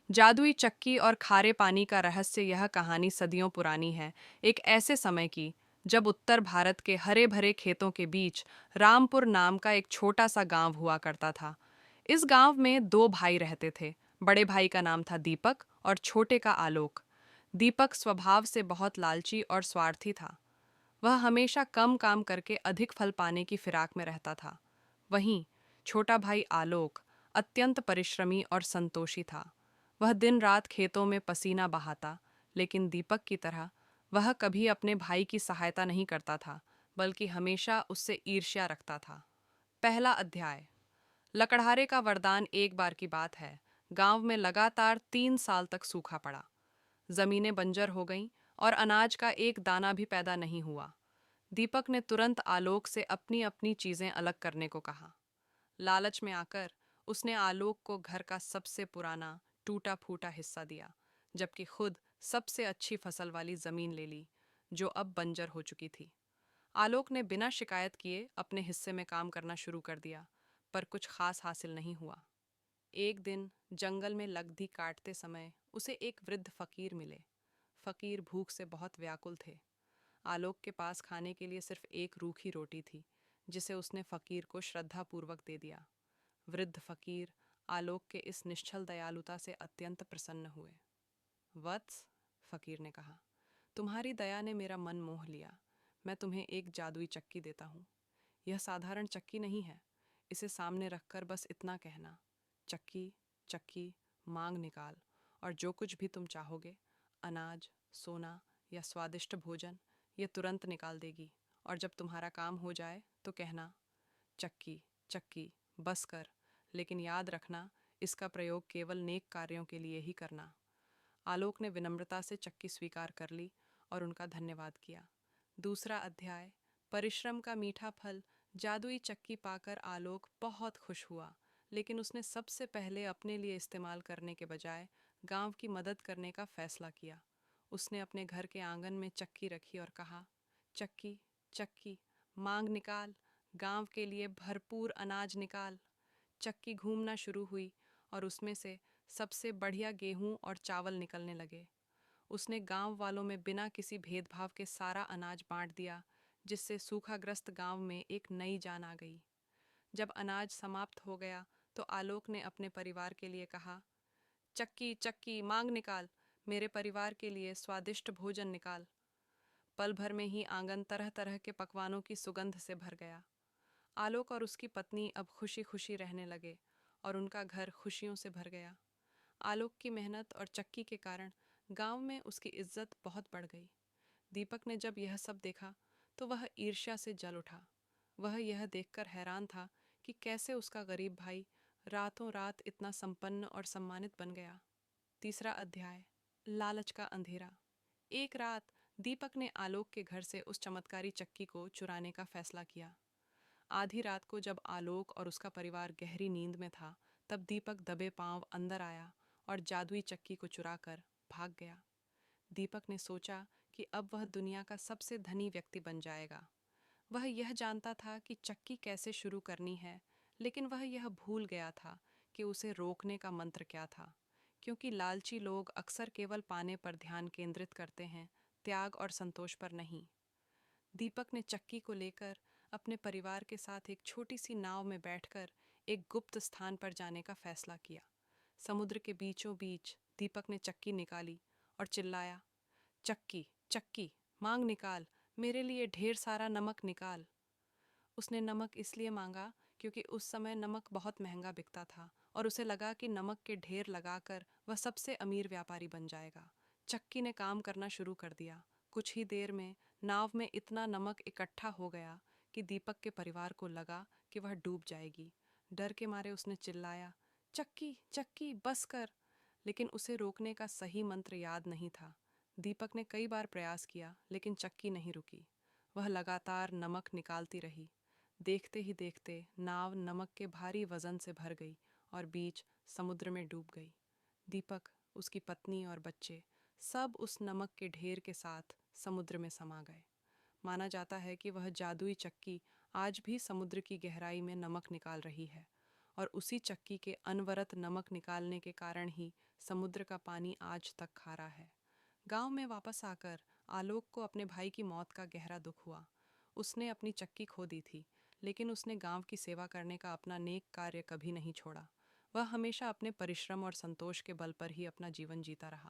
जादुई चक्की और खारे पानी का रहस्य। यह कहानी सदियों पुरानी है। एक ऐसे समय की जब उत्तर भारत के हरे भरे खेतों के बीच रामपुर नाम का एक छोटा सा गांव हुआ करता था। इस गांव में दो भाई रहते थे। बड़े भाई का नाम था दीपक और छोटे का आलोक। दीपक स्वभाव से बहुत लालची और स्वार्थी था। वह हमेशा कम काम करके अधिक फल पाने की फिराक में रहता था। वहीं छोटा भाई आलोक अत्यंत परिश्रमी और संतोषी था। वह दिन रात खेतों में पसीना बहाता, लेकिन दीपक की तरह वह कभी अपने भाई की सहायता नहीं करता था, बल्कि हमेशा उससे ईर्ष्या रखता था। पहला अध्याय। लकड़हारे का वरदान। एक बार की बात है, गांव में लगातार 3 साल तक सूखा पड़ा। जमीनें बंजर हो गईं और अनाज का एक दाना भी पैदा नहीं हुआ। दीपक ने तुरंत आलोक से अपनी अपनी चीजें अलग करने को कहा। लालच में आकर उसने आलोक को घर का सबसे पुराना टूटा फूटा हिस्सा दिया, जबकि खुद सबसे अच्छी फसल वाली जमीन ले ली, जो अब बंजर हो चुकी थी। आलोक ने बिना शिकायत किए अपने हिस्से में काम करना शुरू कर दिया, पर कुछ खास हासिल नहीं हुआ। एक दिन जंगल में लगदी काटते समय उसे एक वृद्ध फकीर मिले। फकीर भूख से बहुत व्याकुल थे। आलोक के पास खाने के लिए सिर्फ एक रूखी रोटी थी, जिसे उसने फकीर को श्रद्धापूर्वक दे दिया। वृद्ध फकीर आलोक के इस निश्चल दयालुता से अत्यंत प्रसन्न हुए। वत्स, फकीर ने कहा, तुम्हारी दया ने मेरा मन मोह लिया। मैं तुम्हें एक जादुई चक्की देता हूँ। यह साधारण चक्की नहीं है। इसे सामने रखकर बस इतना कहना, चक्की चक्की मांग निकाल, और जो कुछ भी तुम चाहोगे, अनाज, सोना या स्वादिष्ट भोजन, ये तुरंत निकाल देगी। और जब तुम्हारा काम हो जाए तो कहना, चक्की चक्की बस कर, लेकिन याद रखना, इसका प्रयोग केवल नेक कार्यों के लिए ही करना। आलोक ने विनम्रता से चक्की स्वीकार कर ली और उनका धन्यवाद किया। दूसरा अध्याय। परिश्रम का मीठा फल। जादुई चक्की पाकर आलोक बहुत खुश हुआ, लेकिन उसने सबसे पहले अपने लिए इस्तेमाल करने के बजाय गांव की मदद करने का फैसला किया। उसने अपने घर के आंगन में चक्की रखी और कहा, चक्की चक्की मांग निकाल, गांव के लिए भरपूर अनाज निकाल। चक्की घूमना शुरू हुई और उसमें से सबसे बढ़िया गेहूं और चावल निकलने लगे। उसने गांव वालों में बिना किसी भेदभाव के सारा अनाज बांट दिया, जिससे सूखाग्रस्त गांव में एक नई जान आ गई। जब अनाज समाप्त हो गया तो आलोक ने अपने परिवार के लिए कहा, चक्की चक्की मांग निकाल, मेरे परिवार के लिए स्वादिष्ट भोजन निकाल। पल भर में ही आंगन तरह तरह के पकवानों की सुगंध से भर गया। आलोक और उसकी पत्नी अब खुशी खुशी रहने लगे और उनका घर खुशियों से भर गया। आलोक की मेहनत और चक्की के कारण गांव में उसकी इज्जत बहुत बढ़ गई। दीपक ने जब यह सब देखा तो वह ईर्ष्या से जल उठा। वह यह देखकर हैरान था कि कैसे उसका गरीब भाई रातों रात इतना संपन्न और सम्मानित बन गया। तीसरा अध्याय। लालच का अंधेरा। एक रात दीपक ने आलोक के घर से उस चमत्कारी चक्की को चुराने का फैसला किया। आधी रात को जब आलोक और उसका परिवार गहरी नींद में था, तब दीपक दबे पांव अंदर आया और जादुई चक्की को चुराकर भाग गया। दीपक ने सोचा कि अब वह दुनिया का सबसे धनी व्यक्ति बन जाएगा। वह यह जानता था कि चक्की कैसे शुरू करनी है, लेकिन वह यह भूल गया था कि उसे रोकने का मंत्र क्या था, क्योंकि लालची लोग अक्सर केवल पाने पर ध्यान केंद्रित करते हैं, त्याग और संतोष पर नहीं। दीपक ने चक्की को लेकर अपने परिवार के साथ एक छोटी सी नाव में बैठकर एक गुप्त स्थान पर जाने का फैसला किया। समुद्र के बीचों बीच दीपक ने चक्की निकाली और चिल्लाया, चक्की चक्की मांग निकाल, मेरे लिए ढेर सारा नमक निकाल। उसने नमक इसलिए मांगा क्योंकि उस समय नमक बहुत महंगा बिकता था और उसे लगा कि नमक के ढेर लगाकर वह सबसे अमीर व्यापारी बन जाएगा। चक्की ने काम करना शुरू कर दिया। कुछ ही देर में नाव में इतना नमक इकट्ठा हो गया कि दीपक के परिवार को लगा कि वह डूब जाएगी। डर के मारे उसने चिल्लाया, चक्की चक्की बस कर, लेकिन उसे रोकने का सही मंत्र याद नहीं था। दीपक ने कई बार प्रयास किया, लेकिन चक्की नहीं रुकी। वह लगातार नमक निकालती रही। देखते ही देखते नाव नमक के भारी वजन से भर गई और बीच समुद्र में डूब गई। दीपक, उसकी पत्नी और बच्चे सब उस नमक के ढेर के साथ समुद्र में समा गए। माना जाता है कि वह जादुई चक्की आज भी समुद्र की गहराई में नमक निकाल रही है, और उसी चक्की के अनवरत नमक निकालने के कारण ही समुद्र का पानी आज तक खारा है। गांव में वापस आकर आलोक को अपने भाई की मौत का गहरा दुख हुआ। उसने अपनी चक्की खो दी थी, लेकिन उसने गांव की सेवा करने का अपना नेक कार्य कभी नहीं छोड़ा। वह हमेशा अपने परिश्रम और संतोष के बल पर ही अपना जीवन जीता रहा।